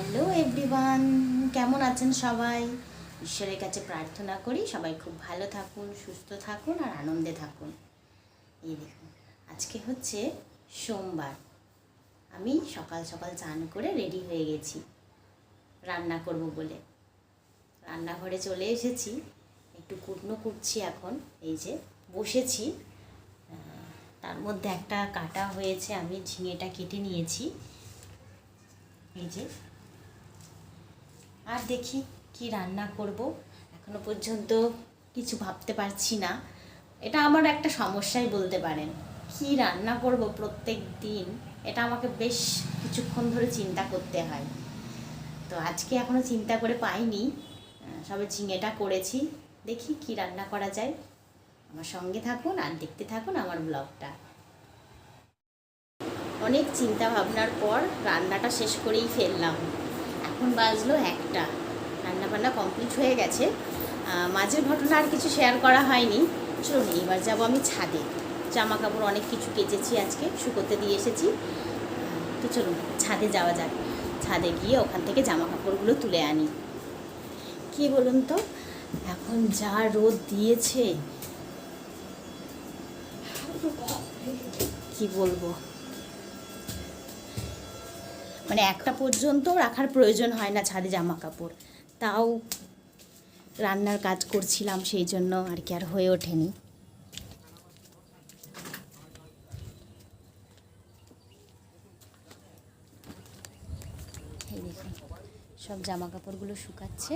Hello everyone, কেমন আছেন সবাই? ঈশ্বরের কাছে প্রার্থনা করি সবাই খুব ভালো থাকুন, সুস্থ থাকুন আর আনন্দে থাকুন। এই দেখুন, আজকে হচ্ছে সোমবার। আমি সকাল সকাল চান করে রেডি হয়ে গেছি রান্না করব বলে। রান্নাঘরে চলে এসেছি, একটু কুটনো কুটছি এখন। এই যে বসেছি, তার মধ্যে একটা কাটা হয়েছে, আমি ঝিঙেটা কেটে নিয়েছি। এই যে, আর দেখি কি রান্না করব। এখনো পর্যন্ত কিছু ভাবতে পারছি না। এটা আমার একটা সমস্যাই বলতে পারেন। কি রান্না করব প্রত্যেক দিন, এটা আমাকে বেশ কিছুক্ষণ ধরে চিন্তা করতে হয়। তো আজকে এখনো চিন্তা করে পাইনি, সবে ঝিঙেটা করেছি। দেখি কি রান্না করা যায়। আমার সঙ্গে থাকুন আর দেখতে থাকুন আমার ব্লগটা। অনেক চিন্তা ভাবনার পর রান্নাটা শেষ করেই ফেললাম। এখন বাজলো 1টা, রান্নাবান্না কমপ্লিট হয়ে গেছে। মাঝের ঘটনা আর কিছু শেয়ার করা হয়নি। চলুন এবার যাবো আমি ছাদে। জামা কাপড় অনেক কিছু কেচেছি, আজকে শুকোতে দিয়ে এসেছি। তো চলুন ছাদে যাওয়া যাক। ছাদে গিয়ে ওখান থেকে জামা কাপড়গুলো তুলে আনি। কি বলুন তো, এখন যা রোদ দিয়েছে, কি বলবো, মানে একটা পর্যন্ত রাখার প্রয়োজন হয় না ছাদে জামা কাপড়। তাও রান্নার কাজ করছিলাম, সেই জন্য আর কি আর হয়ে ওঠেনি। এই দেখুন, সব জামা কাপড়গুলো শুকাচ্ছে।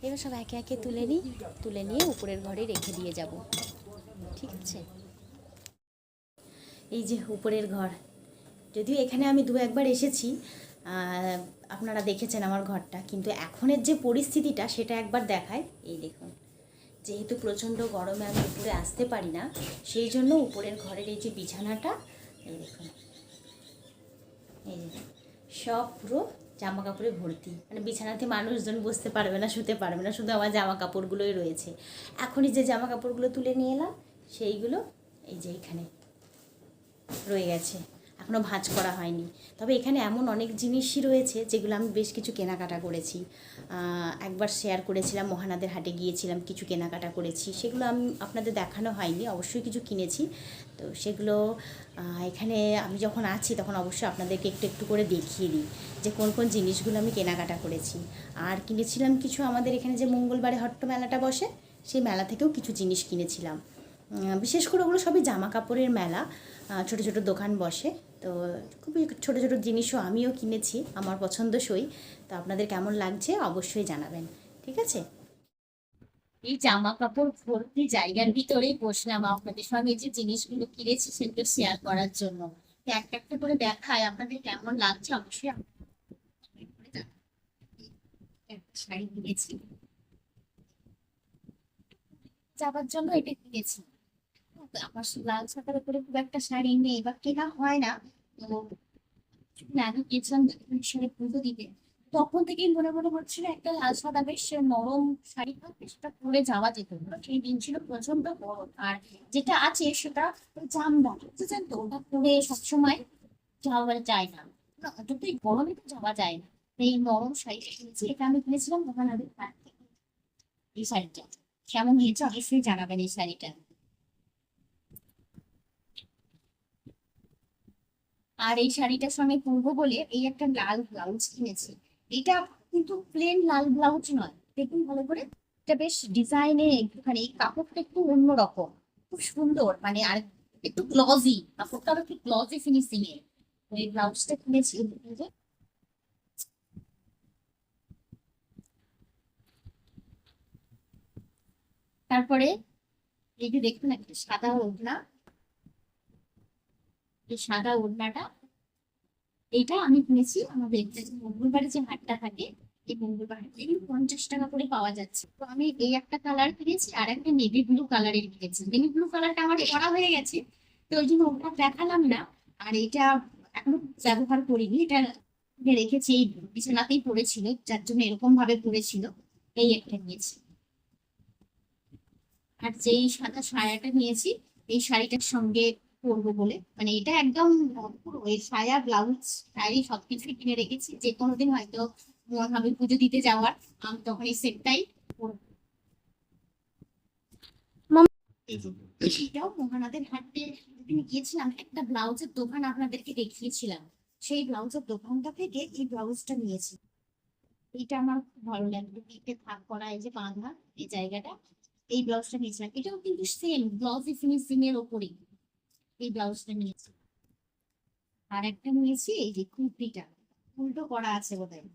এবার সব একে একে তুলে নিই, তুলে নিয়ে উপরের ঘরে রেখে দিয়ে যাব। ঠিক আছে, এই যে উপরের ঘর। যদিও এখানে আমি 2-1বার এসেছি, আপনারা দেখেছেন আমার ঘরটা, কিন্তু এখনের যে পরিস্থিতিটা সেটা একবার দেখায়। এই দেখুন, যেহেতু প্রচণ্ড গরমে আমি উপরে আসতে পারি না, সেই জন্য উপরের ঘরের এই যে বিছানাটা, এই দেখুন, এই যে সব পুরো জামা কাপড়ে ভর্তি। মানে বিছানাতে মানুষজন বসতে পারবে না, শুতে পারবে না, শুধু আমার জামা কাপড়গুলোই রয়েছে। এখনই যে জামা কাপড়গুলো তুলে নিয়ে এলাম, সেইগুলো এই যে এখানে রয়ে গেছে, এখনও ভাঁজ করা হয়নি। তবে এখানে এমন অনেক জিনিসই রয়েছে যেগুলো আমি বেশ কিছু কেনাকাটা করেছি। একবার শেয়ার করেছিলাম, মহানাদের হাটে গিয়েছিলাম, কিছু কেনাকাটা করেছি। সেগুলো আমি আপনাদের দেখানো হয়নি, অবশ্যই কিছু কিনেছি। তো সেগুলো এখানে আমি যখন আছি তখন অবশ্যই আপনাদেরকে একটু একটু করে দেখিয়ে দিই যে কোন কোন জিনিসগুলো আমি কেনাকাটা করেছি। আর কিনেছিলাম কিছু, আমাদের এখানে যে মঙ্গলবারে হট্ট মেলাটা বসে, সেই মেলা থেকেও কিছু জিনিস কিনেছিলাম। বিশেষ করে ওগুলো সবই জামা কাপড়ের মেলা, ছোটো ছোটো দোকান বসে। তো খুবই ছোটো ছোটো জিনিসও আমিও কিনেছি, আমার পছন্দসই। তো আপনাদের কেমন লাগছে অবশ্যই জানাবেন, ঠিক আছে? এই জামা কাপড় ভর্তি জায়গার ভিতরেই বসলাম আপনাদের সঙ্গে যে জিনিসগুলো কিনেছি সেগুলো শেয়ার করার জন্য। তো একটা একটা করে দেখায়, আপনাদের কেমন লাগছে অবশ্যই comment করে জানাবেন। একটা শাড়ি কিনেছি, যাবার জন্য এটা কিনেছি। আমার লাল সাদার উপরে খুব একটা শাড়ি নেই বা কেনা হয় না। তো আগে গেছিলাম শাড়ি পুজো দিতে, তখন থেকেই মনে মনে হচ্ছিল একটা লাল সাদা বেশ নরম শাড়ি থাকবে, সেটা পরে যাওয়া যেত। সেই দিন ছিল প্রচন্ড গরম, আর যেটা আছে সেটা জামদানি, বুঝছেন তো, ওটা পরে সবসময় যাওয়া যায় না, যতই গরমে তো যাওয়া যায় না। এই নরম শাড়িটা কিনেছি, এটা আমি কিনেছিলাম মহানাদের হাট থেকে। এই শাড়িটা কেমন হয়েছে অবশ্যই জানাবেন এই শাড়িটা। আর এই শাড়িটার সঙ্গে পরবো বলে এই একটা লাল ব্লাউজ কিনেছি। এটা কিন্তু প্লেন লাল ব্লাউজ নয়, দেখুন ভালো করে, এটা বেশ ডিজাইনে একটুখানি, এই কাপড়টা একটু অন্যরকম, খুব সুন্দর, মানে আর একটু গ্লজি, কাপড়টা আরো একটু গ্লজি ফিনিশিং এর। এই ব্লাউজটা কিনেছি। এই যে, তারপরে এই যে দেখুন একটা সাদা ওড়না, এই সাদা ওড়নাটা, এটা আমি কিনেছি আমাদের যে মঙ্গলবারে যে হাটটা থাকে, এই মঙ্গলবার হাটে এগুলো 50 টাকা করে পাওয়া যাচ্ছে। তো আমি এই একটা কালার কিনেছি আর একটা নেভি ব্লু কালারের কিনেছি। নেভি ব্লু কালারটা আমার পরা হয়ে গেছে, তো ওই জন্য ওটা দেখালাম না। আর এটা এখনো ব্যবহার করিনি, এটা রেখেছি, এই বিছানাতেই পড়েছিল, যার জন্য এরকম ভাবে পড়েছিল। এই একটা নিয়েছি। আর যেই সাদা সায়াটা নিয়েছি, এই শাড়িটার সঙ্গে পরবো বলে, মানে এটা একদম পুরো এই সায়া ব্লাউজ শাড়ি সবকিছুই কিনে রেখেছি, যে কোনোদিন হয়তো মন হবে পুজো দিতে যাওয়ার, আমি তখন এই সেটটাই পরবো। এই যে এটাও মহানাদের হাটে যেদিন গিয়েছিলাম, একটা ব্লাউজের দোকান আপনাদেরকে দেখিয়েছিলাম, সেই ব্লাউজের দোকানটা থেকে এই ব্লাউজটা নিয়েছি। এটা আমার খুব ভালো লাগলো, পিঠে থাক করা, এই যে বাঁধা এই জায়গাটা, এই ব্লাউজটা নিয়েছিলাম। এটাও কিন্তু সেম ব্লাউজি ফিনিশিং এর ওপরেই এই ব্লাউজটা নিয়েছি। আর একটা নিয়েছি এই যে কুর্তিটা, উল্টো করা আছে বোধহয়,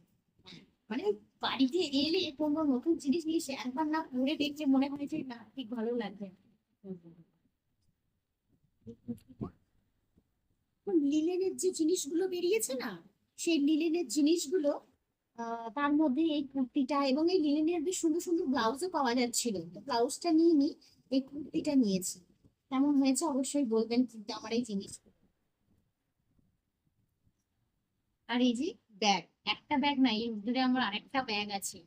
মানে বাড়িতে এলে কোনো নতুন জিনিস নিয়ে এসে একবার না পরে দেখলে মনে হয় যে না ঠিক ভালো লাগবে। লিলেনের যে জিনিসগুলো বেরিয়েছে না, সেই লিলেনের জিনিসগুলো, তার মধ্যে এই কুর্তিটা এবং এই লিলেনের বেশ সুন্দর সুন্দর ব্লাউজও পাওয়া যাচ্ছিল, তো ব্লাউজটা নিয়ে নি, এই কুর্তিটা নিয়েছি। কেমন হয়েছে অবশ্যই বলবেন কিন্তু আমার এই জিনিস। আর এই যে ব্যাগ, একটা ব্যাগ নাই, এর ভিতরে আমার আরেকটা ব্যাগ আছে।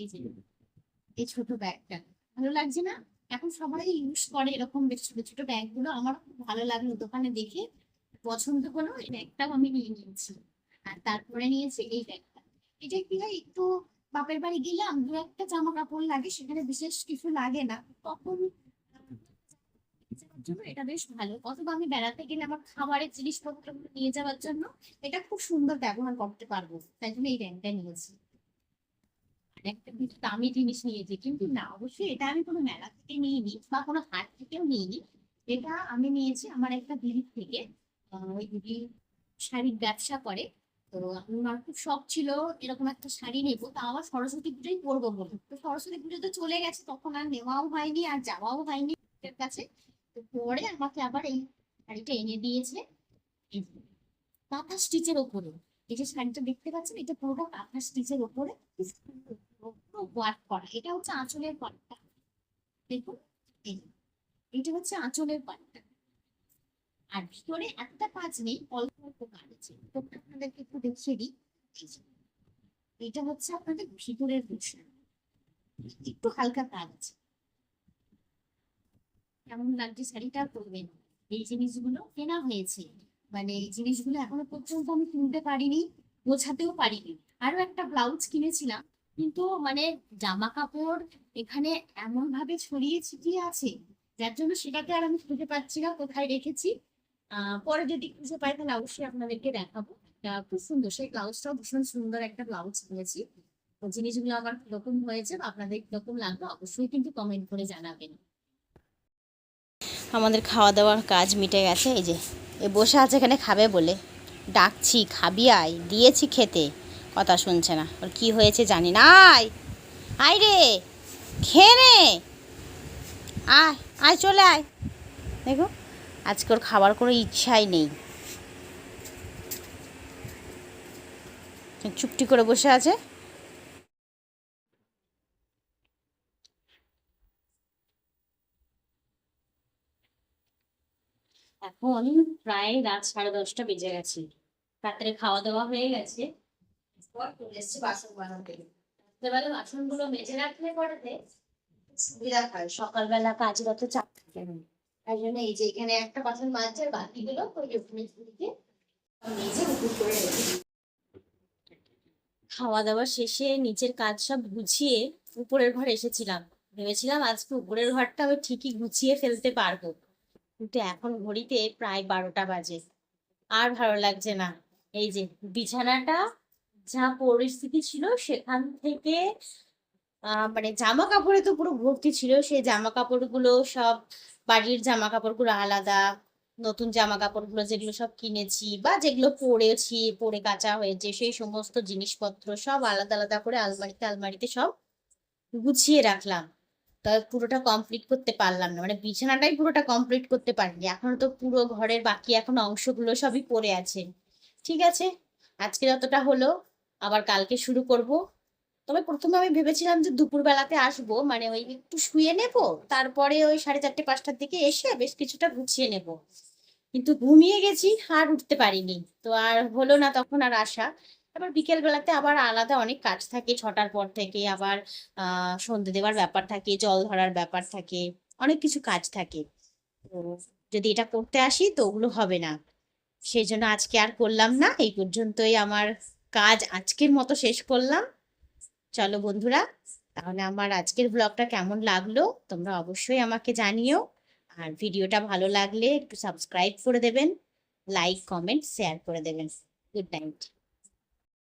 এই যে এই ছোট ব্যাগটা ভালো লাগছে না? এখন সবাই ইউজ করে এরকম বেশ ছোট ছোট ব্যাগ গুলো, আমার খুব ভালো লাগলো দোকানে দেখে, পছন্দ হলো, এই ব্যাগটাও আমি নিয়ে নিয়েছি। আর তারপরে নিয়েছি এই ব্যাগটা। এটা কি হয়, একটু বাপের বাড়ি গেলাম, দু একটা জামা কাপড় লাগে, সেখানে বিশেষ কিছু লাগে না, তখন যাওয়ার জন্য এটা বেশ ভালো। অথবা আমি বেড়াতে গেলে আমার খাবারের জিনিসপত্র নিয়ে যাওয়ার জন্য এটা খুব সুন্দর ব্যবহার করতে পারবো, তাই জন্য এই ব্যাগটা নিয়েছি। একটা কিছু দামি জিনিস নিয়েছি, কিন্তু না অবশ্যই এটা আমি কোনো মেলা থেকে নিইনি বা কোনো হাট থেকেও নিইনি। এটা আমি নিয়েছি আমার একটা দিদির থেকে। ওই দিদি শাড়ির ব্যবসা করে, তো আমার খুব শখ ছিল এরকম একটা শাড়ি নেবো, তা আমার সরস্বতী পুজোই পরবো বলে। তো সরস্বতী পুজো তো চলে গেছে, তখন আর নেওয়াও হয়নি আর যাওয়াও হয়নি ওদের কাছে। তো পরে আমাকে আবার এই শাড়িটা এনে দিয়েছে, এই যে কাঁথা স্টিচের ওপরে। এই যে শাড়িটা দেখতে পাচ্ছেন, এটা পুরোটা কাঁথা স্টিচের ওপরে ওয়ার্ক করা। এটা হচ্ছে আঁচলের পাটটা, দেখুন, এই যে, এটা হচ্ছে আঁচলের পাটটা। আর ভিতরে একটা কাজ নেই, অল্প অল্প কাজ আছে, তো আপনাদেরকে একটু দেখিয়ে দিই। এই যে, এটা হচ্ছে আপনাদের ভিতরের পোর্শন, একটু হালকা কাজ আছে। কেমন লাগছে শাড়িটা করবেন। এই জিনিসগুলো কেনা হয়েছে, মানে এই জিনিসগুলো এখনো পর্যন্ত আমি কিনতে পারিনি, গোছাতেও পারিনি। আরো একটা ব্লাউজ কিনেছিলাম, কিন্তু মানে জামা কাপড় এখানে এমন ভাবে ছড়িয়ে ছিটিয়ে আছে, যার জন্য সেটাকে আর আমি খুঁজে পাচ্ছি না কোথায় রেখেছি। পরে যদি খুঁজে পাই তাহলে অবশ্যই আপনাদেরকে দেখাবো। খুব সুন্দর, সেই ব্লাউজটাও ভীষণ সুন্দর একটা ব্লাউজ কিনেছি। তো জিনিসগুলো আমার কিরকম হয়েছে বা আপনাদের কিরকম লাগলো অবশ্যই কিন্তু কমেন্ট করে জানাবেন। আমাদের খাওয়া দাওয়ার কাজ মিটে গেছে, এই যে এ বসে আছে এখানে খাবে বলে, ডাকছি খাবি আয়, দিয়েছি খেতে, কথা শুনছে না, ওর কি হয়েছে জানি না। আয় আয় রে, খেয়ে নে, আয় আয় চলে আয়। দেখো আজকে ওর খাবার কোনো ইচ্ছাই নেই, চুপটি করে বসে আছে। এখন প্রায় রাত 10:30 বেজে গেছে, রাত্রে খাওয়া দাওয়া হয়ে গেছে, পর চলে এসেছি বাসন বানাতে। রাত্রেবেলা বাসনগুলো মেজে রাখলে পরেতে সুবিধা হয়, সকালবেলা কাজের অত চাপ থাকে না। তাই জন্য এই যে এখানে একটা বাসন মাজছে, আর বাকিগুলো ওই ওখানে ঝুড়িতে মেজে উপুর করে রেখে দিই। খাওয়া দাওয়া শেষে নিচের কাজ সব গুছিয়ে উপরের ঘরে এসেছিলাম, ভেবেছিলাম আজকে উপরের ঘরটা আমি ঠিকই গুছিয়ে ফেলতে পারবো, কিন্তু এখন ঘড়িতে প্রায় 12টা বাজে, আর ভালো লাগছে না। এই যে বিছানাটা যা পরিস্থিতি ছিল সেখান থেকে মানে জামা কাপড়ে তো পুরো ভর্তি ছিল, সেই জামা কাপড়গুলো সব, বাড়ির জামা কাপড়গুলো আলাদা, নতুন জামা কাপড়গুলো যেগুলো সব কিনেছি বা যেগুলো পরেছি পরে কাচা হয়েছে সেই সমস্ত জিনিসপত্র সব আলাদা আলাদা করে আলমারিতে আলমারিতে সব গুছিয়ে রাখলাম। তা পুরোটা কমপ্লিট করতে পারলাম না, মানে বিছানাটাই পুরোটা কমপ্লিট করতে পারিনি, এখনো তো পুরো ঘরের বাকি এখন অংশগুলো সবই পড়ে আছে। ঠিক আছে, আজকে যতটা হলো, আবার কালকে শুরু করব। তবে প্রথমে আমি ভেবেছিলাম যে দুপুরবেলাতে আসবো, মানে ওই একটু শুয়ে নেব, তারপরে ওই 4:30-5টার দিকে এসে বেশ কিছুটা গুছিয়ে নেব, কিন্তু ঘুমিয়ে গেছি আর উঠতে পারিনি, তো আর হলো না তখন আর আসা। আবার বিকেল বেলাতে আবার আলাদা অনেক কাজ থাকে, 6টার পর থেকে আবার সন্ধে দেওয়ার ব্যাপার থাকে, জল ধরার ব্যাপার থাকে, অনেক কিছু কাজ থাকে। তো যদি এটা করতে আসি তো ওগুলো হবে না, সেই জন্য আজকে আর করলাম না। এই পর্যন্তই আমার কাজ আজকের মতো শেষ করলাম। চলো বন্ধুরা, তাহলে আমার আজকের ব্লগটা কেমন লাগলো তোমরা অবশ্যই আমাকে জানিও। আর ভিডিওটা ভালো লাগলে একটু সাবস্ক্রাইব করে দেবেন, লাইক কমেন্ট শেয়ার করে দেবেন। Good night.